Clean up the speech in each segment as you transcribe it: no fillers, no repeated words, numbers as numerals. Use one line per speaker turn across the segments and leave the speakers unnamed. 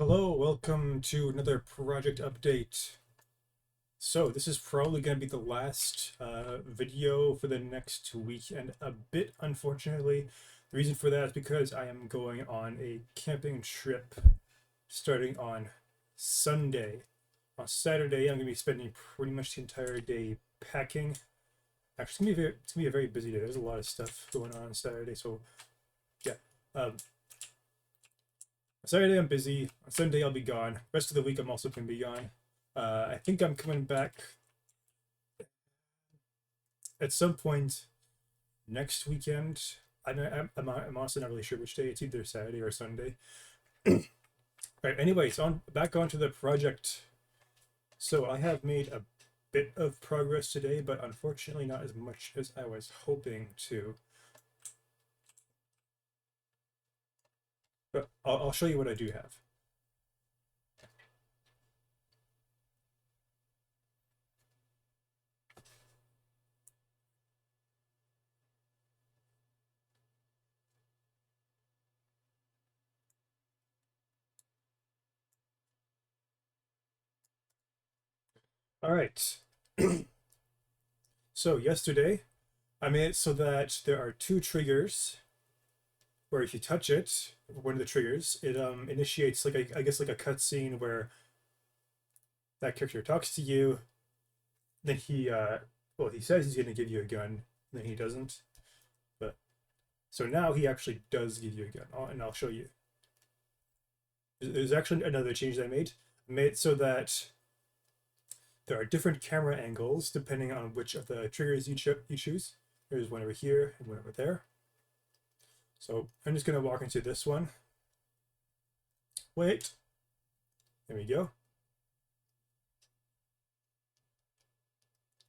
Hello, welcome to another project update. So this is probably going to be the last video for the next week, and a bit unfortunately. The reason for that is because I am going on a camping trip starting on Sunday. On Saturday, I'm going to be spending pretty much the entire day packing. Actually, it's gonna be a very busy day. There's a lot of stuff going on Saturday, so yeah. Um, Saturday I'm busy. On Sunday I'll be gone. Rest of the week I'm also gonna be gone. I think I'm coming back at some point next weekend. I'm honestly not really sure which day. It's either Saturday or Sunday. Right. Anyways, on back onto the project. So I have made a bit of progress today, but unfortunately not as much as I was hoping to. But I'll show you what I do have. All right. So yesterday I made it so that there are two triggers where if you touch it, one of the triggers, it initiates like I guess like a cutscene where that character talks to you. Then he says he's gonna give you a gun, then he doesn't. But so now he actually does give you a gun, and I'll show you. There's actually another change that I made it so that there are different camera angles depending on which of the triggers you choose. There's one over here and one over there. So I'm just gonna walk into this one. Wait. There we go.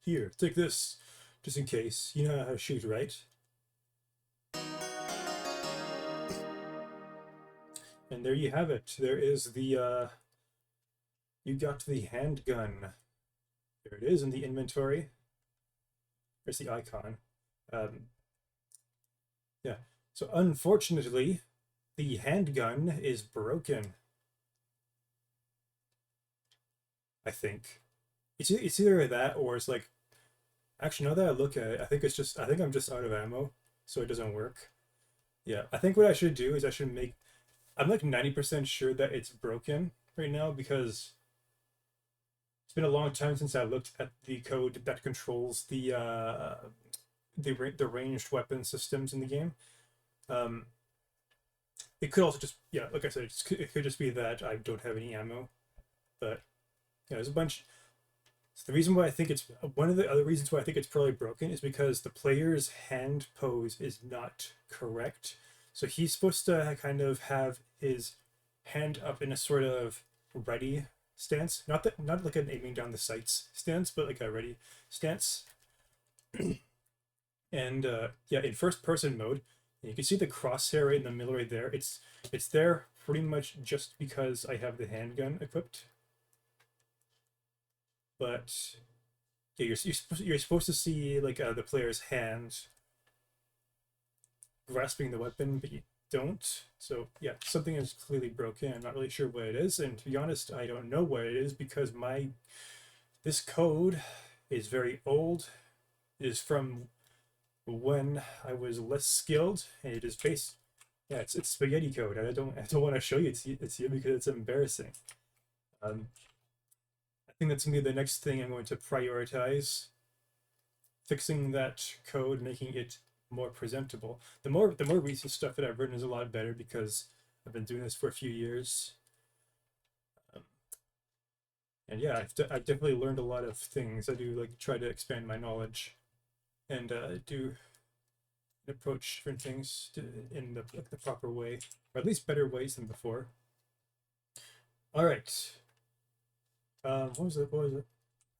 Here, take this, just in case. You know how to shoot, right? And there you have it. There is you got the handgun. There it is in the inventory. There's the icon. Um, yeah. So unfortunately, the handgun is broken. I think it's either that or it's like actually now that I look at it, I think I'm just out of ammo, so it doesn't work. Yeah, I think what I should do is I should make. I'm like 90% sure that it's broken right now because it's been a long time since I looked at the code that controls the ranged weapon systems in the game. Um, it could also just like I said, it could just be that I don't have any ammo. But there's a bunch. So the reason why I think it's one of the other reasons why I think it's probably broken is because the player's hand pose is not correct. So he's supposed to kind of have his hand up in a sort of ready stance, not like an aiming down the sights stance, but like a ready stance. And yeah, in first person mode, you can see the crosshair right in the middle right there. It's there pretty much just because I have the handgun equipped. But yeah, you're supposed to see like the player's hand grasping the weapon, but you don't. So yeah, something is clearly broken. I'm not really sure what it is, and to be honest, I don't know what it is because my this code is very old. It is from when I was less skilled, and it is based. Yeah, it's spaghetti code. I don't want to show you to you because it's embarrassing. Um, I think that's gonna be the next thing I'm going to prioritize, fixing that code, making it more presentable. The more recent stuff that I've written is a lot better because I've been doing this for a few years. Um, and yeah, I've definitely learned a lot of things. I do like try to expand my knowledge and do approach different things in the proper way, or at least better ways than before. All right. What was it? What was it?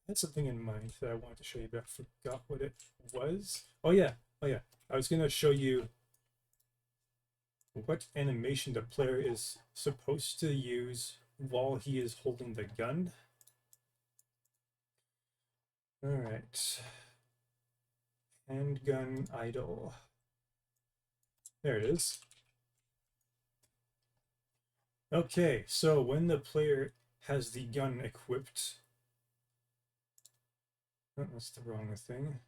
I had something in mind that I wanted to show you, but I forgot what it was. Oh yeah. Oh yeah. I was gonna show you what animation the player is supposed to use while he is holding the gun. All right. Handgun idle. There it is. Okay, so when the player has the gun equipped, oh, that's the wrong thing.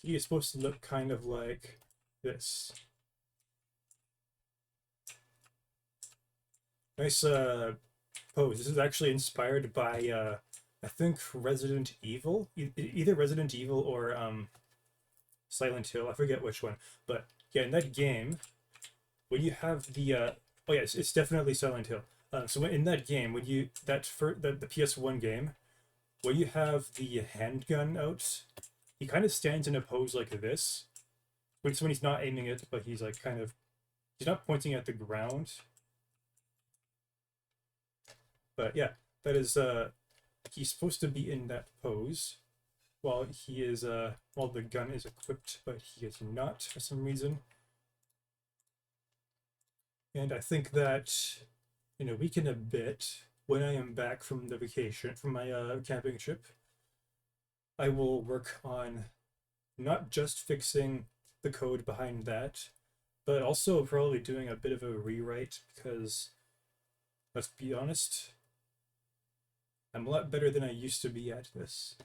He is supposed to look kind of like this. Nice pose. This is actually inspired by I think Resident Evil, either Resident Evil or Silent Hill. I forget which one, but yeah, in that game, when you have the oh yeah, it's definitely Silent Hill. So in that game, when you that for the PS1 game, when you have the handgun out, he kind of stands in a pose like this. When he's not aiming it, but he's like kind of he's not pointing at the ground. But yeah, that is he's supposed to be in that pose while he is while the gun is equipped, but he is not for some reason. And I think that in a week and a bit, when I am back from the vacation from my camping trip, I will work on not just fixing the code behind that, but also probably doing a bit of a rewrite because let's be honest, I'm a lot better than I used to be at this.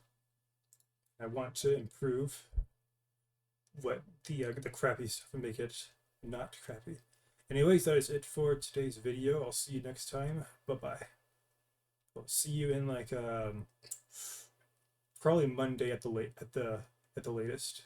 I want to improve the crappy stuff and make it not crappy. Anyways, that is it for today's video. I'll see you next time. Bye bye. I'll see you in like probably Monday at the latest.